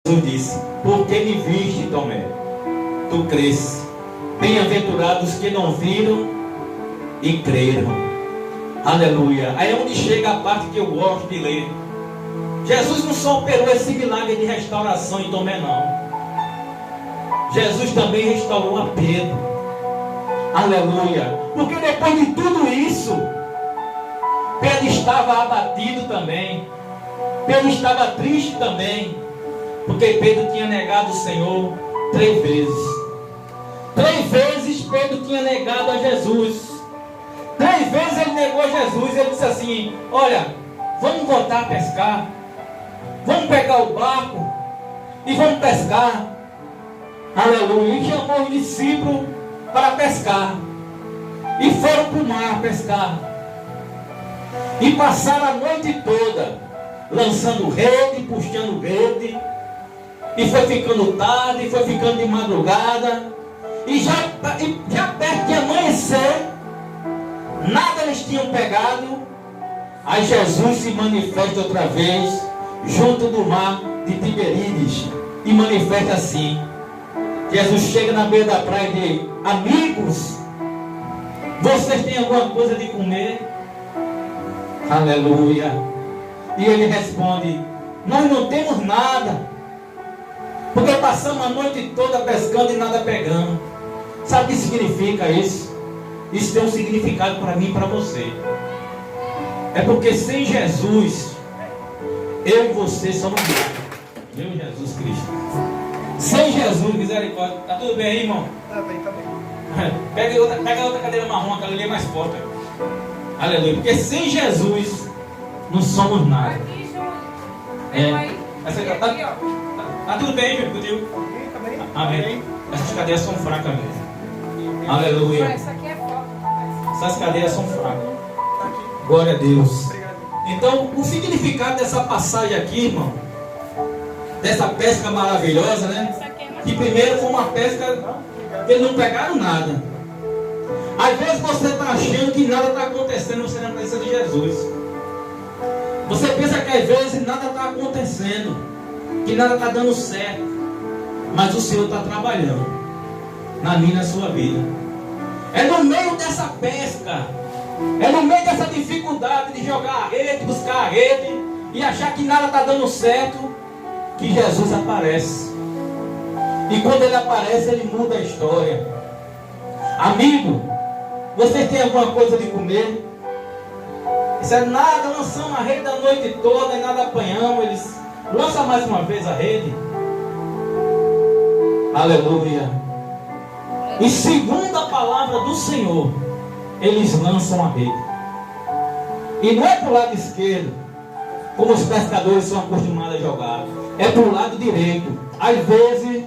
Jesus disse: porque me viste, Tomé, tu crês. Bem-aventurados que não viram e creram. Aleluia. Aí é onde chega a parte que eu gosto de ler. Jesus não só operou esse milagre de restauração em Tomé, não. Jesus também restaurou a Pedro. Aleluia. Porque depois de tudo isso, Pedro estava abatido também. Pedro estava triste também. Porque Pedro tinha negado o Senhor 3 vezes. 3 vezes Pedro tinha negado a Jesus. 3 vezes ele negou a Jesus. Ele disse assim: olha, vamos voltar a pescar. Vamos pegar o barco e vamos pescar. Aleluia. E chamou os discípulos para pescar. E foram para o mar pescar. E passaram a noite toda lançando rede, puxando rede. E foi ficando tarde, foi ficando de madrugada. E já perto de amanhecer, nada eles tinham pegado. Aí Jesus se manifesta outra vez junto do mar de Tiberíades. E manifesta assim. Jesus chega na beira da praia e diz: amigos, vocês têm alguma coisa de comer? Aleluia. E ele responde: nós não temos nada, porque passamos a noite toda pescando e nada pegamos. Sabe o que significa isso? Isso tem um significado para mim e para você. É porque sem Jesus, eu e você somos nada. Meu Jesus Cristo. Sem Jesus, misericórdia. Tá tudo bem aí, irmão? Tá bem. Pega outra cadeira marrom, aquela ali é mais forte. Aleluia. Porque sem Jesus, não somos nada. Aqui, João. É. Essa Aqui, aqui, ó. tá tudo bem, meu contigo? Tá bem? Amém. Essas cadeiras são fracas mesmo. Aleluia. Essa aqui é forte. Essas cadeiras são fracas. Glória a Deus. Obrigado. Então, o significado dessa passagem aqui, irmão, dessa pesca maravilhosa, né? Essa aqui é mais Que primeiro foi uma pesca que eles não pegaram nada. Às vezes você está achando que nada está acontecendo, você não precisa de Jesus. Você pensa que às vezes nada está acontecendo, que nada está dando certo, mas o Senhor está trabalhando na minha e na sua vida. É no meio dessa pesca, é no meio dessa dificuldade de jogar a rede, buscar a rede e achar que nada está dando certo, que Jesus aparece. E quando ele aparece, ele muda a história. Amigo, vocês têm alguma coisa de comer? Isso é nada, lançamos a rede a noite toda e nada apanhamos. Eles lançam mais uma vez a rede. Aleluia. E segundo a palavra do Senhor, eles lançam a rede. E não é para o lado esquerdo, como os pescadores são acostumados a jogar. É para o lado direito. Às vezes,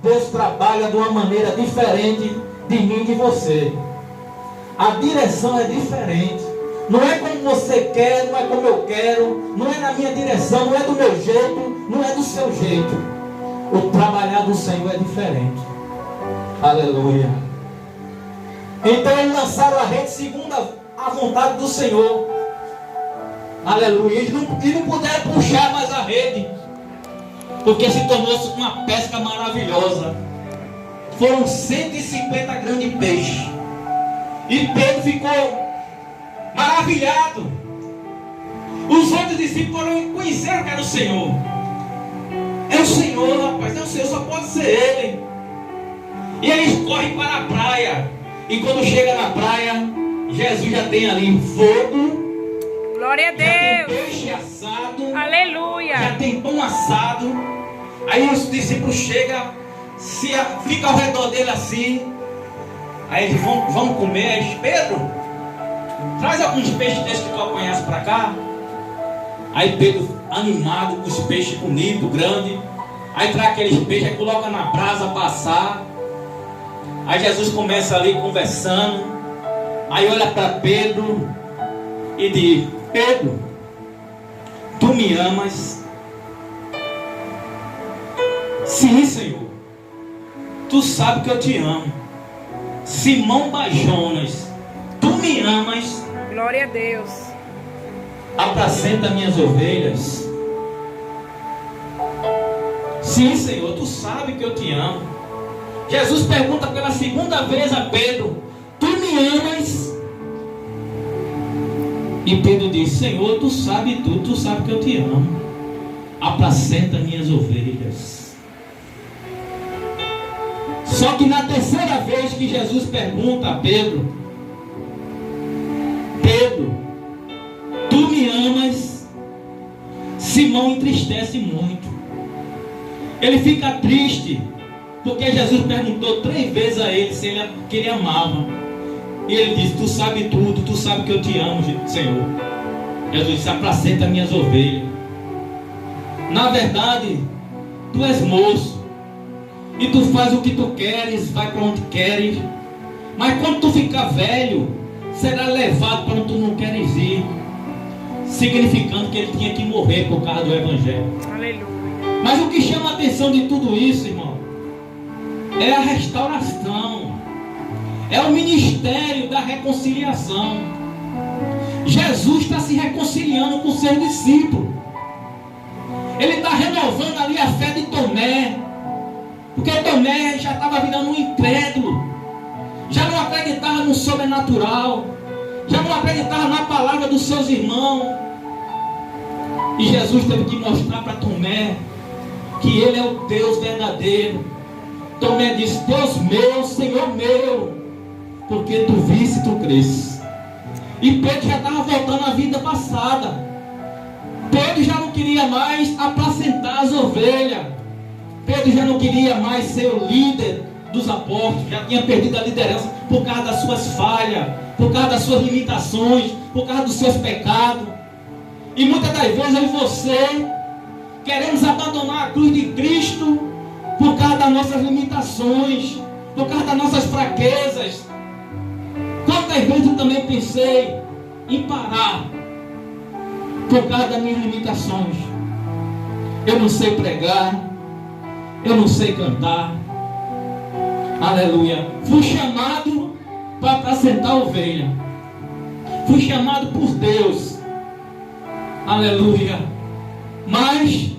Deus trabalha de uma maneira diferente de mim e de você. A direção é diferente. Não é como você quer, não é como eu quero, não é na minha direção, não é do meu jeito, não é do seu jeito. O trabalhar do Senhor é diferente. Aleluia. Então eles lançaram a rede segundo a vontade do Senhor. Aleluia. E não puderam puxar mais a rede, porque se tornou uma pesca maravilhosa. Foram 150 grandes peixes. E Pedro ficou maravilhado. Os outros discípulos conheceram que era o Senhor. É o Senhor, rapaz, é o Senhor, só pode ser Ele. E eles correm para a praia. E quando chega na praia, Jesus já tem ali fogo. Glória a Já tem Deus. peixe assado. Aleluia. Já tem pão assado. Aí os discípulos chegam, fica ao redor dele assim. Aí eles vão comer. Aí, Pedro, traz alguns peixes desses que tu apanhasse para cá. Aí Pedro, animado com os peixes bonitos, grandes. Aí traz aqueles peixes, aí coloca na brasa passar. Aí Jesus começa ali conversando. Aí olha para Pedro e diz: Pedro, tu me amas? Sim, Senhor. Tu sabe que eu te amo. Simão Bajonas, tu me amas? Glória a Deus. Apacenta minhas ovelhas. Sim, Senhor, tu sabe que eu te amo. Jesus pergunta pela segunda vez a Pedro: tu me amas? E Pedro diz: Senhor, tu sabe tudo, tu sabe que eu te amo. Apacenta minhas ovelhas. Só que na terceira vez que Jesus pergunta a Pedro: Pedro, tu me amas? Simão entristece muito. Ele fica triste, porque Jesus perguntou 3 vezes a ele se ele amava. E ele disse: tu sabe tudo, tu sabe que eu te amo, Senhor. Jesus disse: apacenta minhas ovelhas. Na verdade, tu és moço, e tu faz o que tu queres, vai para onde queres. Mas quando tu ficar velho, será levado para onde tu não queres ir. Significando que ele tinha que morrer por causa do Evangelho. Aleluia. Mas o que chama a atenção de tudo isso, irmão, é a restauração. É o ministério da reconciliação. Jesus está se reconciliando com seus discípulos. Ele está renovando ali a fé de Tomé. Porque Tomé já estava virando um incrédulo. Já não acreditava no sobrenatural. Já não acreditava na palavra dos seus irmãos. E Jesus teve que mostrar para Tomé que ele é o Deus verdadeiro. Tomé disse: Deus meu, Senhor meu, porque tu viste e tu cresces. E Pedro já estava voltando à vida passada. Pedro já não queria mais apacentar as ovelhas. Pedro já não queria mais ser o líder dos apóstolos. Já tinha perdido a liderança por causa das suas falhas, por causa das suas limitações, por causa dos seus pecados. E muitas das vezes eu e você queremos abandonar a cruz de Cristo por causa das nossas limitações, por causa das nossas fraquezas. Quantas vezes eu também pensei em parar por causa das minhas limitações. Eu não sei pregar, eu não sei cantar. Aleluia. Fui chamado para apacentar a ovelha. Fui chamado por Deus. Aleluia. Mas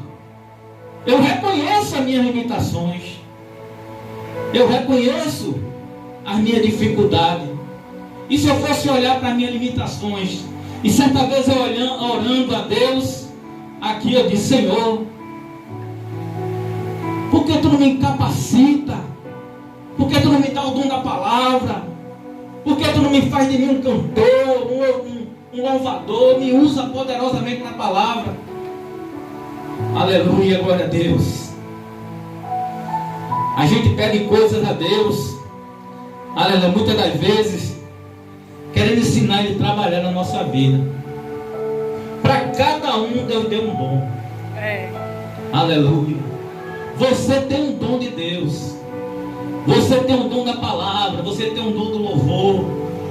eu reconheço as minhas limitações. Eu reconheço as minhas dificuldades. E se eu fosse olhar para as minhas limitações, e certa vez eu orando a Deus, aqui eu disse: Senhor, por que tu não me capacita? Por que tu não me dá o dom da palavra? Por que tu não me faz de mim um cantor, um louvador? Me usa poderosamente na palavra. Aleluia, glória a Deus. A gente pede coisas a Deus, aleluia, muitas das vezes querendo ensinar Ele a trabalhar na nossa vida. Para cada um Deus deu um dom. Aleluia. Você tem um dom de Deus. Você tem um dom da palavra. Você tem um dom do louvor.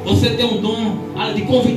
Você tem um dom de convidar